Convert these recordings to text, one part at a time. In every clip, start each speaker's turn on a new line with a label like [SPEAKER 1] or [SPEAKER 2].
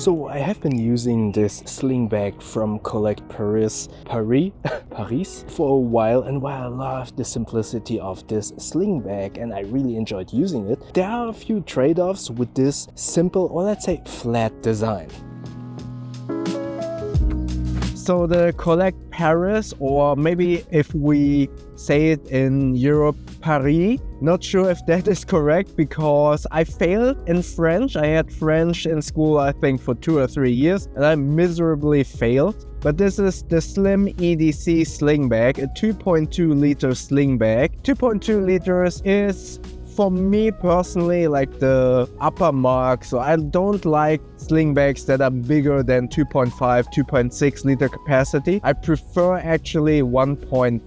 [SPEAKER 1] So I have been using this sling bag from Collect Paris for a while, and while I love the simplicity of this sling bag and I really enjoyed using it, there are a few trade-offs with this simple, or let's say flat design. So the Collect Paris, or maybe if we say it in Europe, Paris, not sure if that is correct because I failed in French. I had French in school, I think, for 2 or 3 years, and I miserably failed. But this is the Slim EDC sling bag, a 2.2 liter sling bag. 2.2 liters is, for me personally, like the upper mark. So I don't like sling bags that are bigger than 2.5, 2.6 liter capacity. I prefer actually 1.5,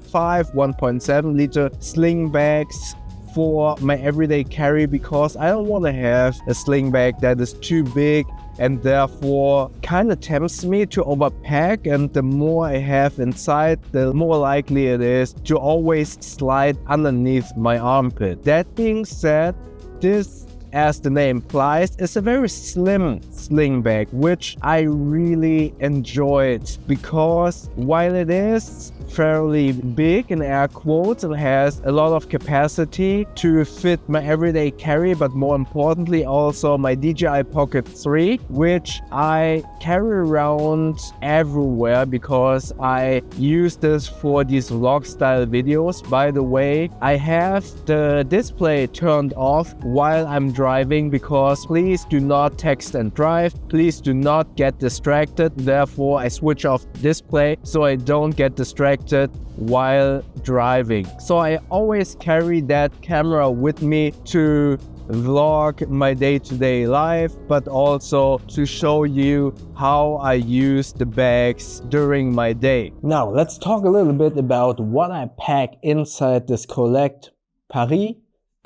[SPEAKER 1] 1.7 liter sling bags for my everyday carry, because I don't want to have a sling bag that is too big and therefore kind of tempts me to overpack, and the more I have inside, the more likely it is to always slide underneath my armpit. That being said, this, as the name implies, is a very slim sling bag, which I really enjoyed, because while it is fairly big in air quotes and has a lot of capacity to fit my everyday carry, but more importantly also my DJI Pocket 3, which I carry around everywhere because I use this for these vlog style videos. By the way, I have the display turned off while I'm driving, because please do not text and drive, please do not get distracted. Therefore I switch off the display so I don't get distracted while driving. So I always carry that camera with me to vlog my day-to-day life, but also to show you how I use the bags during my day. Now let's talk a little bit about what I pack inside this Collect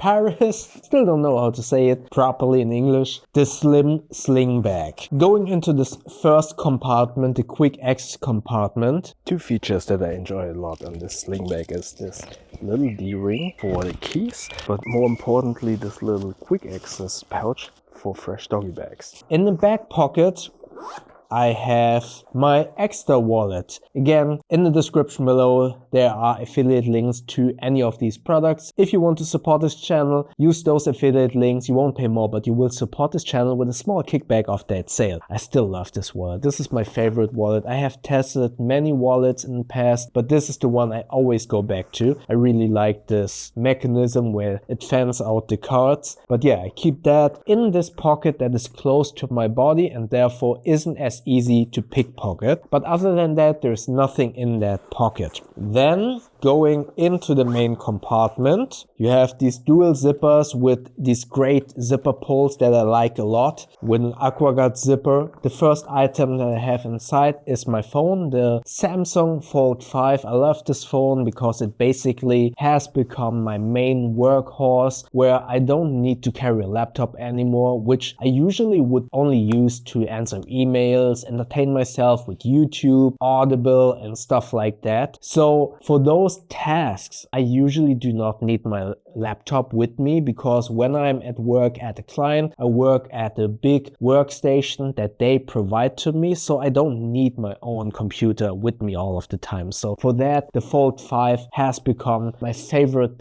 [SPEAKER 1] Paris, still don't know how to say it properly in English, the Slim Sling Bag. Going into this first compartment, the quick access compartment. Two features that I enjoy a lot on this sling bag is this little D-ring for the keys, but more importantly this little quick access pouch for fresh doggy bags. In the back pocket I have my extra wallet. Again, in the description below there are affiliate links to any of these products. If you want to support this channel, use those affiliate links. You won't pay more, but you will support this channel with a small kickback of that sale. I still love this wallet. This is my favorite wallet. I have tested many wallets in the past, but this is the one I always go back to. I really like this mechanism where it fans out the cards. But yeah, I keep that in this pocket that is close to my body and therefore isn't as easy to pickpocket. But other than that, there's nothing in that pocket. Then going into the main compartment, you have these dual zippers with these great zipper pulls that I like a lot, with an AquaGuard zipper. The first item that I have inside is my phone, the Samsung Fold 5. I love this phone because it basically has become my main workhorse, where I don't need to carry a laptop anymore, which I usually would only use to answer emails, entertain myself with YouTube, Audible and stuff like that. So for those tasks, I usually do not need my laptop with me, because when I'm at work at a client, I work at a big workstation that they provide to me, so I don't need my own computer with me all of the time. So for that, the Fold 5 has become my favorite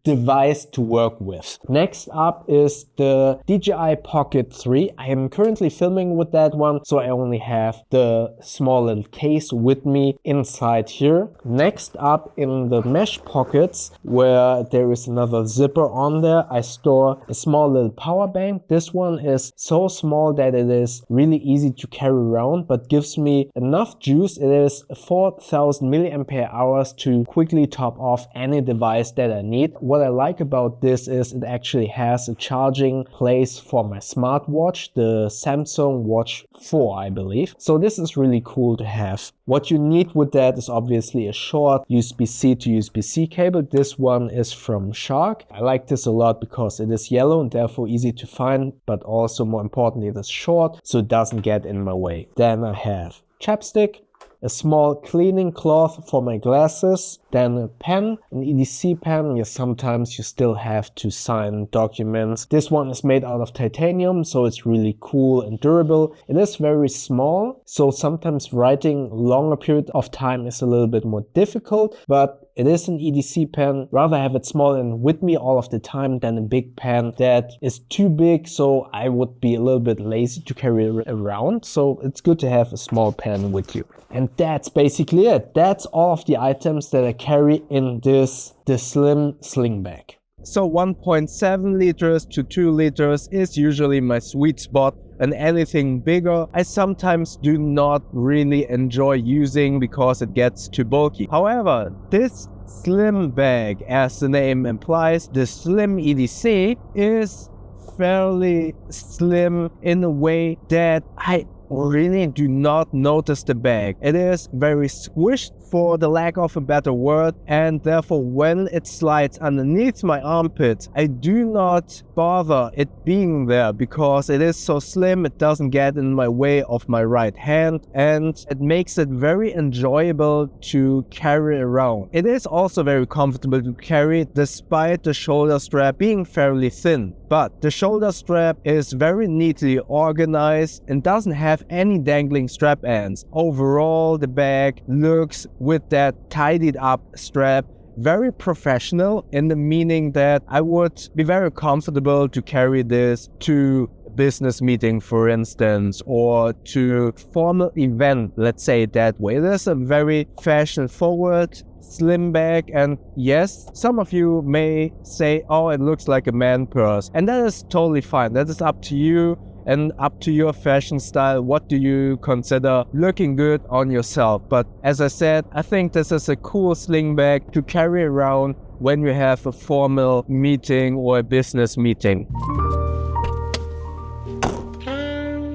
[SPEAKER 1] device to work with. Next up is the DJI Pocket 3. I am currently filming with that one, so I only have the small little case with me inside here. Next up, in the mesh pockets, where there is another zipper on there, I store a small little power bank. This one is so small that it is really easy to carry around, but gives me enough juice. It is 4000 milliampere hours to quickly top off any device that I need. What I like about this is it actually has a charging place for my smartwatch, the Samsung Watch 4, I believe. So this is really cool to have. What you need with that is obviously a short USB-C to USB-C cable. This one is from Shark. I like this a lot because it is yellow and therefore easy to find, but also more importantly it is short, so it doesn't get in my way. Then I have chapstick, a small cleaning cloth for my glasses, then a pen, an EDC pen. Yes, sometimes you still have to sign documents. This one is made out of titanium, so it's really cool and durable. It is very small, so sometimes writing longer period of time is a little bit more difficult, but it is an EDC pen. Rather have it small and with me all of the time than a big pen that is too big, so I would be a little bit lazy to carry it around. So it's good to have a small pen with you. And that's basically it. That's all of the items that I carry in this the Slim Slingbag. So 1.7 liters to 2 liters is usually my sweet spot, and anything bigger I sometimes do not really enjoy using because it gets too bulky. However, this slim bag, as the name implies, the Slim EDC, is fairly slim in a way that I really do not notice the bag. It is very squished, for the lack of a better word, and therefore when it slides underneath my armpit, I do not bother it being there because it is so slim, it doesn't get in my way of my right hand, and it makes it very enjoyable to carry around. It is also very comfortable to carry despite the shoulder strap being fairly thin. But the shoulder strap is very neatly organized and doesn't have any dangling strap ends. Overall, the bag looks, with that tidied up strap, very professional, in the meaning that I would be very comfortable to carry this to a business meeting, for instance, or to formal event, let's say it that way. It is a very fashion forward slim bag, and yes, some of you may say, oh, it looks like a man purse, and that is totally fine. That is up to you and up to your fashion style. What do you consider looking good on yourself? But as I said, I think this is a cool sling bag to carry around when you have a formal meeting or a business meeting.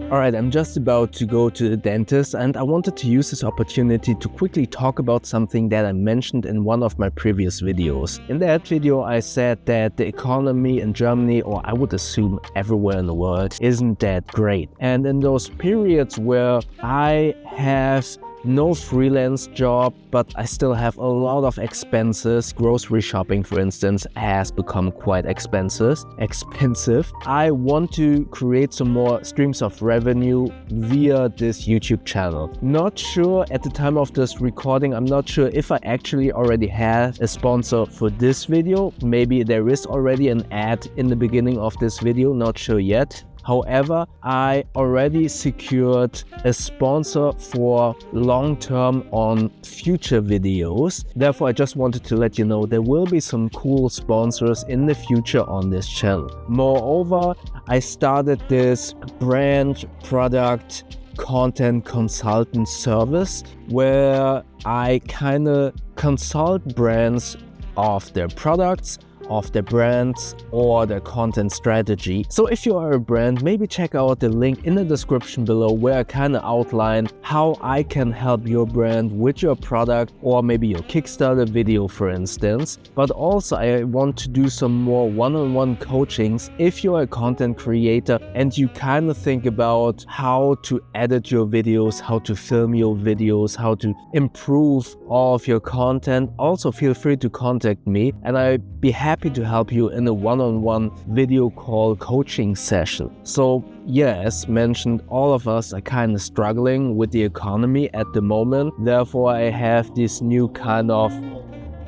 [SPEAKER 1] Alright, I'm just about to go to the dentist, and I wanted to use this opportunity to quickly talk about something that I mentioned in one of my previous videos. In that video I said that the economy in Germany, or I would assume everywhere in the world, isn't that great. And in those periods where I have no freelance job, but I still have a lot of expenses. Grocery shopping, for instance, has become quite expensive. I want to create some more streams of revenue via this YouTube channel. Not sure at the time of this recording, I'm not sure if I actually already have a sponsor for this video. Maybe there is already an ad in the beginning of this video, not sure yet. However, I already secured a sponsor for long-term on future videos. Therefore, I just wanted to let you know there will be some cool sponsors in the future on this channel. Moreover, I started this brand product content consultant service where I kind of consult brands of their products, of their brands, or their content strategy. So if you are a brand, maybe check out the link in the description below where I kind of outline how I can help your brand with your product, or maybe your Kickstarter video, for instance. But also I want to do some more one-on-one coachings if you're a content creator and you kind of think about how to edit your videos, how to film your videos, how to improve all of your content. Also feel free to contact me and I'd be happy to help you in a one-on-one video call coaching session. So yeah, as mentioned, all of us are kind of struggling with the economy at the moment. Therefore, I have this new kind of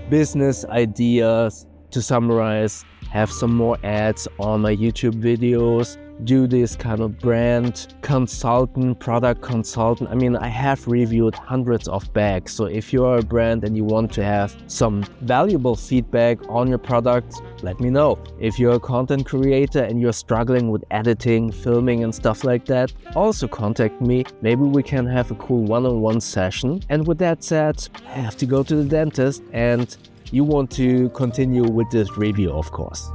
[SPEAKER 1] business ideas to summarize, have some more ads on my YouTube videos, do this kind of brand consultant, product consultant. I mean, I have reviewed hundreds of bags. So if you're a brand and you want to have some valuable feedback on your products, let me know. If you're a content creator and you're struggling with editing, filming and stuff like that, also contact me. Maybe we can have a cool one-on-one session. And with that said, I have to go to the dentist and you want to continue with this review, of course.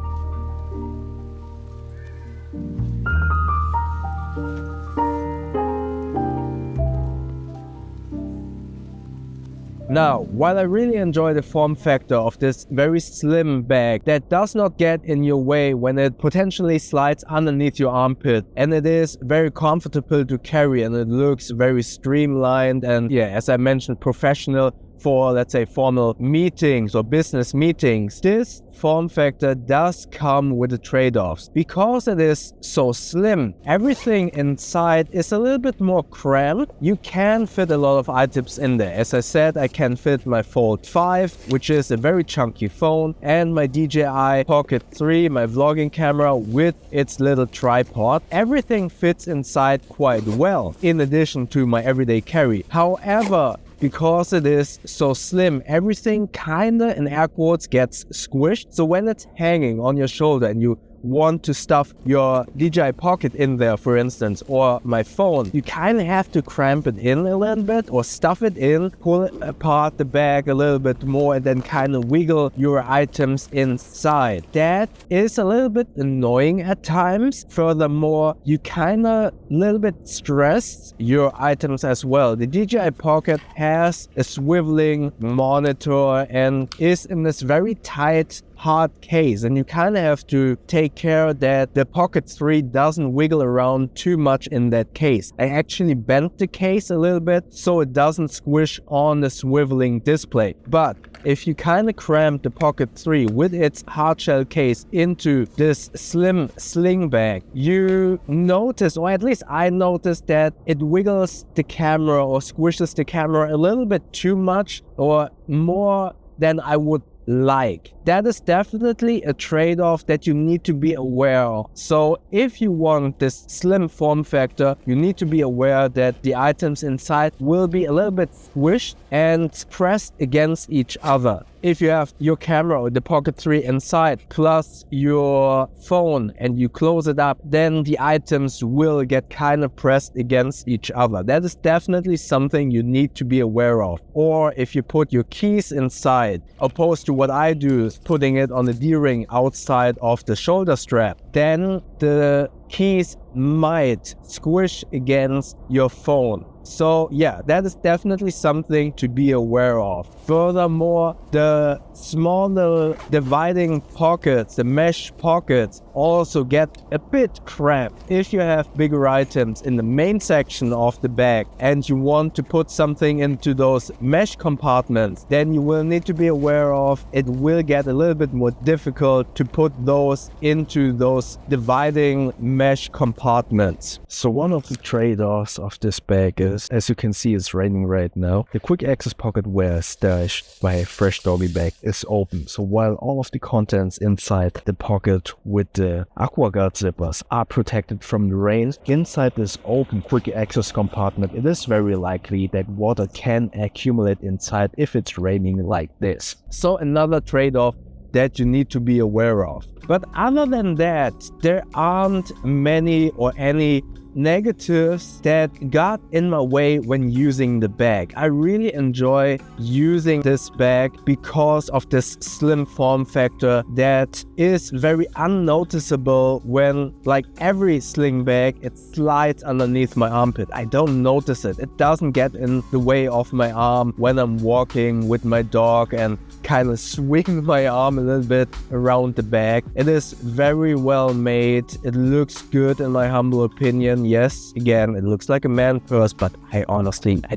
[SPEAKER 1] Now, while I really enjoy the form factor of this very slim bag that does not get in your way when it potentially slides underneath your armpit, and it is very comfortable to carry and it looks very streamlined and, yeah, as I mentioned, professional for, let's say, formal meetings or business meetings, this form factor does come with the trade-offs. Because it is so slim, everything inside is a little bit more cramped. You can fit a lot of items in there. As I said, I can fit my Fold 5, which is a very chunky phone, and my DJI Pocket 3, my vlogging camera with its little tripod. Everything fits inside quite well, in addition to my everyday carry. However, because it is so slim, everything kinda, in air quotes, gets squished. So when it's hanging on your shoulder and you want to stuff your DJI Pocket in there, for instance, or my phone, you kind of have to cramp it in a little bit or stuff it in, pull apart the bag a little bit more, and then kind of wiggle your items inside. That is a little bit annoying at times. Furthermore, you kind of a little bit stress your items as well. The DJI Pocket has a swiveling monitor and is in this very tight, hard case, and you kind of have to take care that the Pocket 3 doesn't wiggle around too much in that case. I actually bent the case a little bit so it doesn't squish on the swiveling display. But if you kind of cramp the Pocket 3 with its hardshell case into this slim sling bag, you notice, or at least I noticed, that it wiggles the camera or squishes the camera a little bit too much or more than I would like. That is definitely a trade-off that you need to be aware of. So if you want this slim form factor, you need to be aware that the items inside will be a little bit squished and pressed against each other. If you have your camera or the Pocket 3 inside plus your phone and you close it up, then the items will get kind of pressed against each other. That is definitely something you need to be aware of. Or if you put your keys inside, opposed to what I do, is putting it on the D-ring outside of the shoulder strap, then the keys might squish against your phone. So yeah, that is definitely something to be aware of. Furthermore, the smaller dividing pockets, the mesh pockets, also get a bit cramped. If you have bigger items in the main section of the bag and you want to put something into those mesh compartments, then you will need to be aware of it will get a little bit more difficult to put those into those dividing mesh compartments. So one of the trade-offs of this bag is, as you can see, it's raining right now. The quick access pocket where stashed my fresh doggy bag is open. So while all of the contents inside the pocket with the AquaGuard zippers are protected from the rain, inside this open quick access compartment, it is very likely that water can accumulate inside if it's raining like this. So another trade-off that you need to be aware of. But other than that, there aren't many or any negatives that got in my way when using the bag. I really enjoy using this bag because of this slim form factor that is very unnoticeable when, like every sling bag, it slides underneath my armpit. I don't notice it. It doesn't get in the way of my arm when I'm walking with my dog and kind of swing my arm a little bit around the bag. It is very well made. It looks good in my humble opinion. Yes, again, it looks like a man purse, but I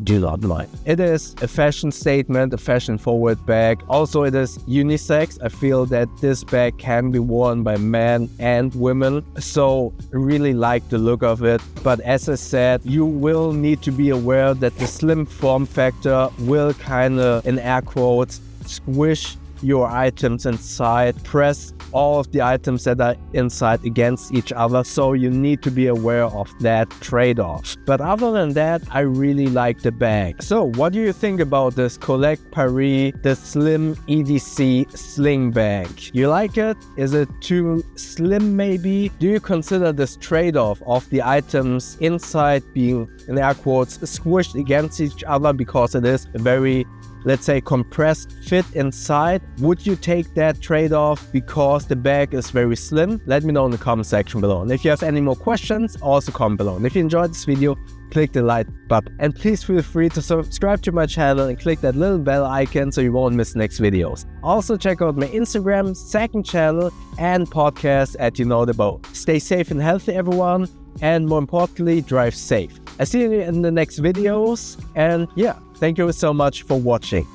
[SPEAKER 1] do not mind. It is a fashion statement, a fashion forward bag. Also, it is unisex. I feel that this bag can be worn by men and women, so I really like the look of it. But as I said, you will need to be aware that the slim form factor will kind of, in air quotes, squish your items inside, press all of the items that are inside against each other, so you need to be aware of that trade-off. But other than that, I really like the bag. So what do you think about this Collect Paris The Slim EDC sling bag? You like it? Is it too slim maybe? Do you consider this trade-off of the items inside being, in air quotes, squished against each other because it is a very, let's say, compressed fit inside? Would you take that trade-off because the bag is very slim? Let me know in the comment section below. And if you have any more questions, also comment below. And if you enjoyed this video, click the like button. And please feel free to subscribe to my channel and click that little bell icon so you won't miss next videos. Also check out my Instagram, second channel, and podcast at You Know The Boat. Stay safe and healthy, everyone, and more importantly, drive safe. I see you in the next videos, and yeah, thank you so much for watching.